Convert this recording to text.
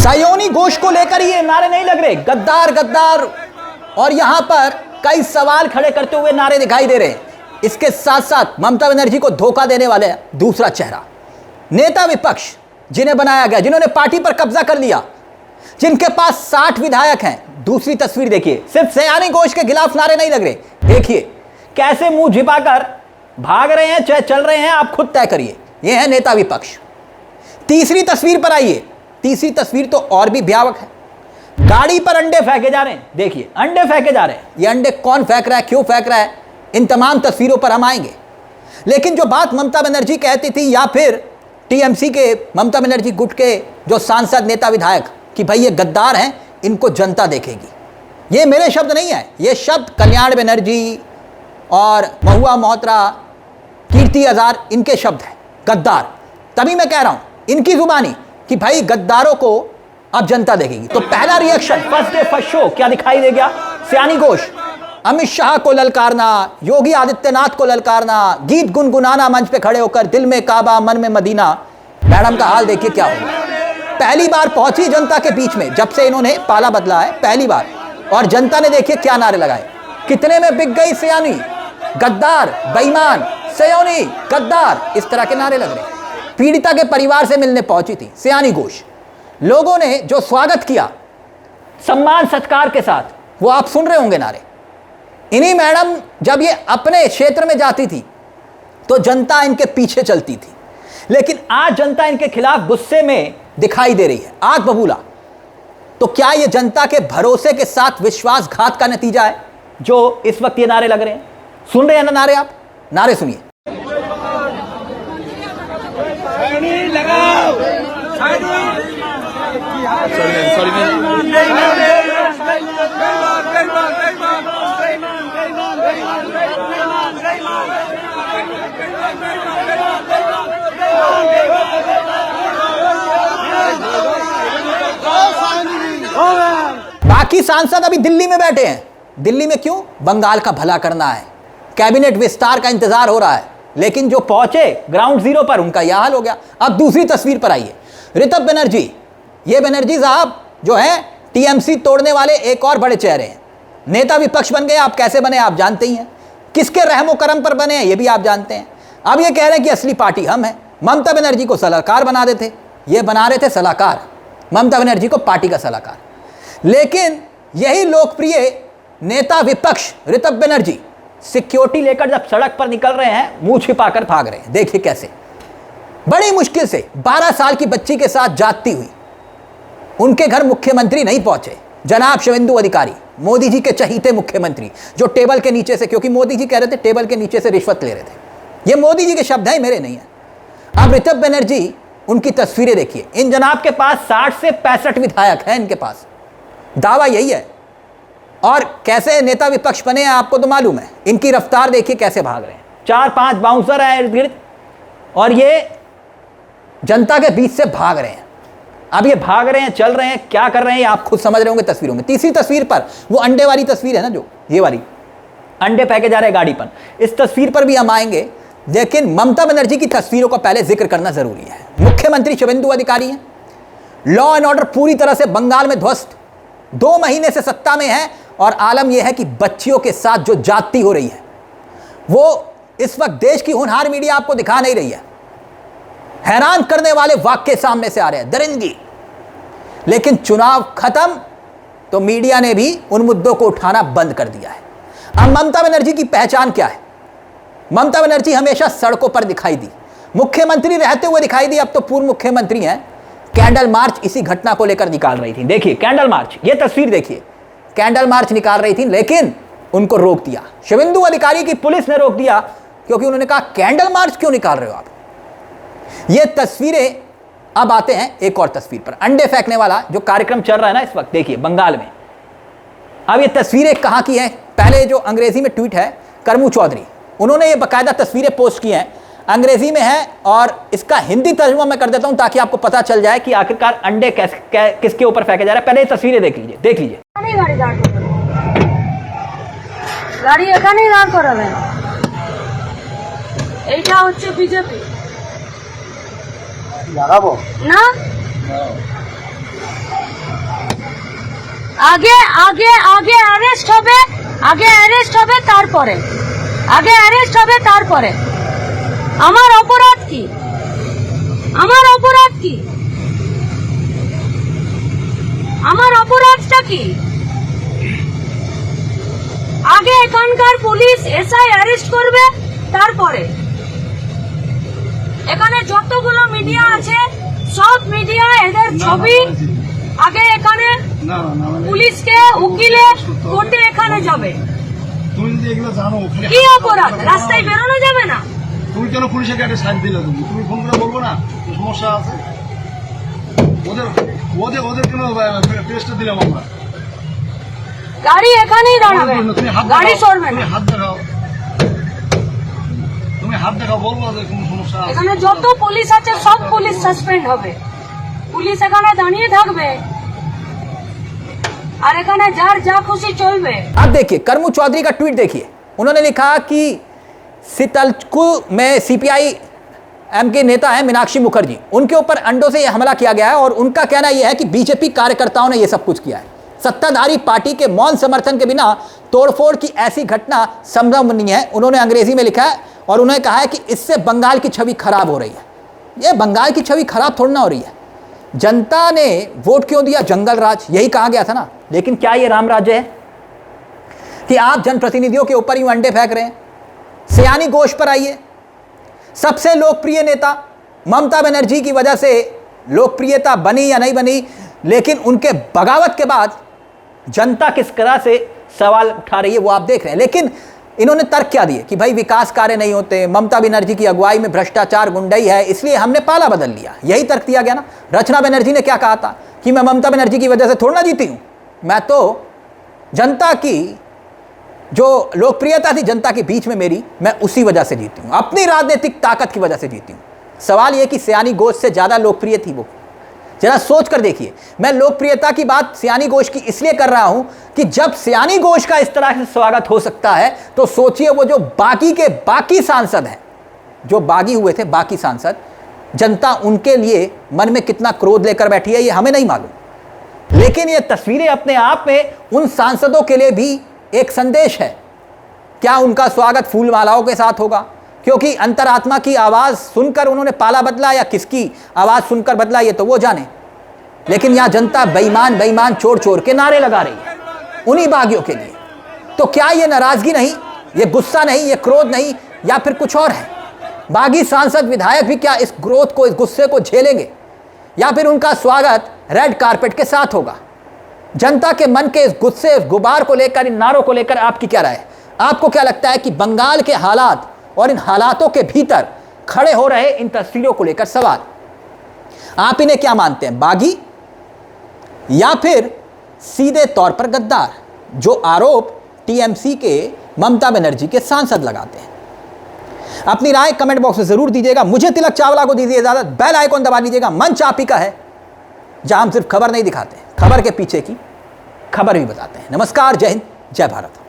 सयोनी घोष को लेकर ये नारे नहीं लग रहे, गद्दार गद्दार, और यहां पर कई सवाल खड़े करते हुए नारे दिखाई दे रहे हैं। इसके साथ साथ ममता बनर्जी को धोखा देने वाले दूसरा चेहरा, नेता विपक्ष जिन्हें बनाया गया, जिन्होंने पार्टी पर कब्जा कर लिया, जिनके पास 60 विधायक हैं। दूसरी तस्वीर देखिए, सिर्फ सयानी घोष के खिलाफ नारे नहीं लग रहे, देखिए कैसे मुंह झिपाकर भाग रहे हैं, चाहे चल रहे हैं, आप खुद तय करिए। यह है नेता विपक्ष। तीसरी तस्वीर पर आइए, तीसरी तस्वीर तो और भी भयावह है। गाड़ी पर अंडे फेंके जा रहे हैं, देखिए अंडे फेंके जा रहे हैं। ये अंडे कौन फेंक रहा है, क्यों फेंक रहा है, इन तमाम तस्वीरों पर हम आएंगे। लेकिन जो बात ममता बनर्जी कहती थी, या फिर टीएमसी के ममता बनर्जी गुट के जो सांसद नेता विधायक कि भाई ये गद्दार हैं, इनको जनता देखेगी, ये मेरे शब्द नहीं है, ये शब्द कल्याण बनर्जी और महुआ मोहत्रा, कीर्ति आजाद, इनके शब्द हैं, गद्दार। तभी मैं कह रहा हूं इनकी जुबानी कि भाई गद्दारों को अब जनता देखेगी। तो पहला reaction, first day first show क्या दिखाई दे गया, सयानी घोष, अमित शाह को ललकारना, योगी आदित्यनाथ को ललकारना, गीत गुनगुनाना मंच पे खड़े होकर, दिल में काबा मन में मदीना। मैडम का हाल देखिए क्या होगा। पहली बार पहुंची जनता के बीच में, जब से इन्होंने पाला बदला है, पहली बार, और जनता ने देखिए क्या नारे लगाए। कितने में बिक गई सयानी, गद्दार, बेईमान, सयोनी, गद्दार, इस तरह के नारे लग रहे। पीड़िता के परिवार से मिलने पहुंची थी सयानी घोष, लोगों ने जो स्वागत किया सम्मान सत्कार के साथ, वो आप सुन रहे होंगे नारे। इन्हीं मैडम जब ये अपने क्षेत्र में जाती थी तो जनता इनके पीछे चलती थी, लेकिन आज जनता इनके खिलाफ गुस्से में दिखाई दे रही है, आग बबूला। तो क्या ये जनता के भरोसे के साथ विश्वासघात का नतीजा है जो इस वक्त ये नारे लग रहे हैं? सुन रहे हैं ना नारे, आप नारे सुनिए। बाकी सांसद अभी दिल्ली में बैठे हैं। दिल्ली में क्यों? बंगाल का भला करना है, कैबिनेट विस्तार का इंतजार हो रहा है। लेकिन जो पहुंचे ग्राउंड जीरो पर, उनका यह हाल हो गया। अब दूसरी तस्वीर पर आइए, ऋतव बनर्जी। ये बनर्जी साहब जो है टीएमसी तोड़ने वाले एक और बड़े चेहरे हैं। नेता विपक्ष बन गए। आप कैसे बने आप जानते ही हैं, किसके रहमो करम पर बने हैं ये भी आप जानते हैं। अब ये कह रहे हैं कि असली पार्टी हम हैं। ममता बनर्जी को सलाहकार बना देते, ये बना रहे थे सलाहकार, ममता बनर्जी को पार्टी का सलाहकार। लेकिन यही लोकप्रिय नेता विपक्ष ऋतव बनर्जी सिक्योरिटी लेकर जब सड़क पर निकल रहे हैं, मुंह छिपाकर भाग रहे हैं। देखिए कैसे बड़ी मुश्किल से 12 साल की बच्ची के साथ जाती हुई उनके घर मुख्यमंत्री नहीं पहुंचे, जनाब शुवेंदु अधिकारी, मोदी जी के चहीते मुख्यमंत्री, जो टेबल के नीचे से, क्योंकि मोदी जी कह रहे थे टेबल के नीचे से रिश्वत ले रहे थे, ये मोदी जी के शब्द हैं, मेरे नहीं है। अब ऋतव बनर्जी, उनकी तस्वीरें देखिए। इन जनाब के पास 60 से 65 विधायक हैं, इनके पास दावा यही है। और कैसे नेता विपक्ष बने हैं आपको तो मालूम है। इनकी रफ्तार देखिए कैसे भाग रहे हैं, 4-5 बाउंसर हैं इर्द गिर्द, और ये जनता के बीच से भाग रहे हैं। अब ये भाग रहे हैं, चल रहे हैं, क्या कर रहे हैं आप खुद समझ रहे होंगे तस्वीरों में। तीसरी तस्वीर पर वो अंडे वाली तस्वीर है ना, जो ये वाली, अंडे फेंके जा रहे हैं गाड़ी पर, इस तस्वीर पर भी हम आएंगे। लेकिन ममता बनर्जी की तस्वीरों का पहले जिक्र करना जरूरी है। मुख्यमंत्री शुवेंदु अधिकारी हैं, लॉ एंड ऑर्डर पूरी तरह से बंगाल में ध्वस्त, 2 महीने से सत्ता में है, और आलम यह है कि बच्चियों के साथ जो जाति हो रही है वो इस वक्त देश की होनहार मीडिया आपको दिखा नहीं रही है। हैरान करने वाले वाक्य सामने से आ रहे हैं, दरिंदगी। लेकिन चुनाव खत्म तो मीडिया ने भी उन मुद्दों को उठाना बंद कर दिया है। अब ममता बनर्जी की पहचान क्या है? ममता बनर्जी हमेशा सड़कों पर दिखाई दी, मुख्यमंत्री रहते हुए दिखाई दी, अब तो पूर्व मुख्यमंत्री हैं। कैंडल मार्च इसी घटना को लेकर निकाल रही थी, देखिए कैंडल मार्च, ये तस्वीर देखिए, कैंडल मार्च निकाल रही थी, लेकिन उनको रोक दिया शुवेंदु अधिकारी की पुलिस ने रोक दिया, क्योंकि उन्होंने कहा कैंडल मार्च क्यों निकाल रहे हो आप। ये तस्वीरें। अब आते हैं एक और तस्वीर पर, अंडे फेंकने वाला जो कार्यक्रम चल रहा है ना इस वक्त, देखिए बंगाल में। अब ये तस्वीरें कहां की हैं? पहले जो अंग्रेजी में ट्वीट है करमू चौधरी, उन्होंने ये बाकायदा तस्वीरें पोस्ट की हैं, अंग्रेजी में है, और इसका हिंदी तर्जुमा मैं कर देता हूं ताकि आपको पता चल जाए कि आखिरकार अंडे किसके ऊपर फेंके जा रहे हैं। पहले ये तस्वीरें देख लीजिए, देख लीजिए। গাড়ি এখানেই দাঁড় করাবেন, এইটা হচ্ছে বিজেপি। লাগাবো না, আগে আগে আগে অ্যারেস্ট হবে, আগে অ্যারেস্ট হবে তারপরে, আগে অ্যারেস্ট হবে তারপরে। আমার অপরাধ কি? আমার অপরাধ কি? আমার অপরাধটা কি? আগে এখানকার পুলিশ এসআই অ্যারেস্ট করবে তারপরে। এখানে যতগুলো মিডিয়া আছে সব মিডিয়া এদের ছবি আগে এখানে পুলিশকে উকিলে কোর্টে এখানে যাবে। তুমি যদি এগুলো জানো ওখানে কি অপরাধ? রাস্তায় বেরোনো যাবে না? তুমি কেন পুলিশের গাড়ি সাইড দিলে? তুমি ফোন করে বলবো না সমস্যা আছে? ওদের ওদের ওদের কেন টেস্টে দিলাম আমরা? গাড়ি এখানেই দাঁড়াবে, তুমি হাত গাড়ি দেখাও, সরবে তুমি না। হাত দেখাও, তুমি হাত দেখাও, বলবো যে কোনো সমস্যা আছে। এখানে যত পুলিশ আছে সব পুলিশ সাসপেন্ড হবে। পুলিশ এখানে দাঁড়িয়ে থাকবে আর এখানে যার যা খুশি চলবে। अब देखिए करमू चौधरी का ट्वीट देखिए, उन्होंने लिखा कि सितलकु में सीपीआई एम के नेता है मीनाक्षी मुखर्जी, उनके ऊपर अंडों से यह हमला किया गया है और उनका कहना यह है कि बीजेपी कार्यकर्ताओं ने यह सब कुछ किया है। सत्ताधारी पार्टी के मौन समर्थन के बिना तोड़फोड़ की ऐसी घटना संभव नहीं है, उन्होंने अंग्रेजी में लिखा है। और उन्होंने कहा है कि इससे बंगाल की छवि खराब हो रही है। यह बंगाल की छवि खराब थोड़ी ना हो रही है। जनता ने वोट क्यों दिया? जंगल राज, यही कहा गया था ना। लेकिन क्या यह राम राज्य है कि आप जनप्रतिनिधियों के ऊपर यूं अंडे फेंक रहे हैं? सयानी घोष पर आइए, सबसे लोकप्रिय नेता ममता बनर्जी की वजह से लोकप्रियता बनी या नहीं बनी, लेकिन उनके बगावत के बाद जनता किस तरह से सवाल उठा रही है वो आप देख रहे हैं। लेकिन इन्होंने तर्क क्या दिए कि भाई विकास कार्य नहीं होते, ममता बनर्जी की अगुवाई में भ्रष्टाचार गुंडाई है, इसलिए हमने पाला बदल लिया। यही तर्क दिया गया ना। रचना बनर्जी ने क्या कहा था कि मैं ममता बनर्जी की वजह से थोड़ा ना जीती हूं, मैं तो जनता की जो लोकप्रियता थी जनता के बीच में मेरी, मैं उसी वजह से जीती हूं, अपनी राजनीतिक ताकत की वजह से जीती हूं। सवाल यह कि सयानी घोष से ज़्यादा लोकप्रिय थी वो। जरा सोच कर देखिए, मैं लोकप्रियता की बात सयानी घोष की इसलिए कर रहा हूं कि जब सयानी घोष का इस तरह से स्वागत हो सकता है तो सोचिए वो जो बाकी के बाकी सांसद हैं, जो बागी हुए थे बाकी सांसद, जनता उनके लिए मन में कितना क्रोध लेकर बैठी है ये हमें नहीं मालूम। लेकिन ये तस्वीरें अपने आप में उन सांसदों के लिए भी एक संदेश है। क्या उनका स्वागत फूल मालाओं के साथ होगा क्योंकि अंतरात्मा की आवाज़ सुनकर उन्होंने पाला बदला, या किसकी आवाज़ सुनकर बदला ये तो वो जाने। लेकिन यहाँ जनता बेईमान बेईमान चोर चोर के नारे लगा रही है उन्हीं बागियों के लिए। तो क्या ये नाराज़गी नहीं, ये गुस्सा नहीं, ये क्रोध नहीं, या फिर कुछ और है? बागी सांसद विधायक भी क्या इस क्रोध को, इस गुस्से को झेलेंगे, या फिर उनका स्वागत रेड कारपेट के साथ होगा? जनता के मन के इस गुस्से, इस गुबार को लेकर, इन नारों को लेकर आपकी क्या राय है? आपको क्या लगता है कि बंगाल के हालात और इन हालातों के भीतर खड़े हो रहे इन तस्वीरों को लेकर सवाल, आप इन्हें क्या मानते हैं, बागी या फिर सीधे तौर पर गद्दार, जो आरोप टीएमसी के ममता बनर्जी के सांसद लगाते हैं? अपनी राय कमेंट बॉक्स में जरूर दीजिएगा। मुझे तिलक चावला को दीजिए इजाजत। बेल आइकॉन दबा लीजिएगा। मंच आप ही का है जहां हम सिर्फ खबर नहीं दिखाते, खबर के पीछे की खबर भी बताते हैं। नमस्कार, जय हिंद, जय भारत।